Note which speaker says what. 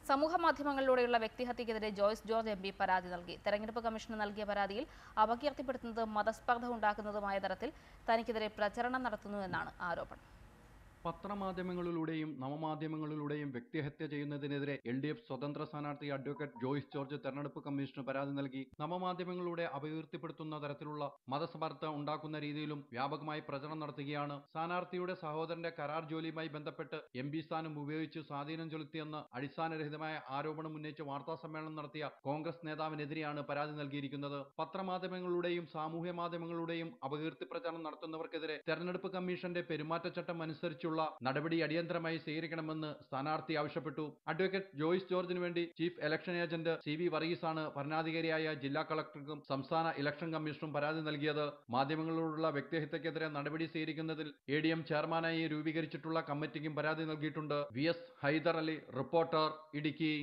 Speaker 1: സമൂഹമാധ്യമങ്ങളിലൂടെയുള്ള വ്യക്തിഹത്യക്കെതിരെ Joyce George M P പരാതി നൽകി. തെരഞ്ഞെടുപ്പ് കമ്മീഷന് നൽകിയ പരാതിയിൽ അപകീർത്തിപ്പെടുത്തുന്നതും മതസ്പർദ്ധ ഉണ്ടാക്കുന്നതുമായ തരത്തിൽ തനിക്കെതിരെ പ്രചരണം നടത്തുന്നുവെന്നാണ് ആരോപണം.
Speaker 2: പത്രമാധ്യമങ്ങളിലൂടെയും നവമാധ്യമങ്ങളിലൂടെയും വ്യക്തിഹത്യ ചെയ്യുന്നതിനെതിരെ LDF സ്വതന്ത്ര സ്ഥാനാർത്ഥി അഡ്വക്കേറ്റ് ജോയ്സ് ജോർജ് തെരഞ്ഞെടുപ്പ് കമ്മീഷന് പരാതി നൽകി. നവമാധ്യമങ്ങളിലൂടെ അപകീർത്തിപ്പെടുത്തുന്ന തരത്തിലുള്ള മതസ്പർദ്ധ ഉണ്ടാക്കുന്ന രീതിയിലും വ്യാപകമായി പ്രചരണം നടത്തുകയാണ്. സ്ഥാനാർത്ഥിയുടെ സഹോദരന്റെ കരാർ ജോലിയുമായി ബന്ധപ്പെട്ട് MP സ്ഥാനം ഉപയോഗിച്ച് സ്വാധീനം ചെലുത്തിയെന്ന് അടിസ്ഥാനരഹിതമായ ആരോപണം ഉന്നയിച്ച് വാർത്താസമ്മേളനം നടത്തിയ കോൺഗ്രസ് നേതാവിനെതിരെയാണ് പരാതി നൽകിയിരിക്കുന്നത്. പത്രമാധ്യമങ്ങളിലൂടെയും സാമൂഹ്യ മാധ്യമങ്ങളിലൂടെയും അപകീർത്തി പ്രചരണം നടത്തുന്നവർക്കെതിരെ തെരഞ്ഞെടുപ്പ് കമ്മീഷന്റെ പെരുമാറ്റച്ചട്ടം അനുസരിച്ചുള്ള നടപടി അടിയന്തരമായി സ്വീകരിക്കണമെന്ന് സ്ഥാനാർത്ഥി ആവശ്യപ്പെട്ടു. അഡ്വക്കേറ്റ് ജോയ്സ് ജോർജിന് വേണ്ടി ചീഫ് ഇലക്ഷൻ ഏജന്റ് CV വർഗീസാണ് ഭരണാധികാരിയായ ജില്ലാ കളക്ടർക്കും സംസ്ഥാന ഇലക്ഷൻ കമ്മീഷനും പരാതി നൽകിയത്. മാധ്യമങ്ങളോടുള്ള വ്യക്തിഹത്യക്കെതിരെ നടപടി സ്വീകരിക്കുന്നതിൽ ADM ചെയർമാനായി രൂപീകരിച്ചിട്ടുള്ള കമ്മിറ്റിക്കും പരാതി നൽകിയിട്ടുണ്ട്. VS Haider Ali, reporter, Idukki.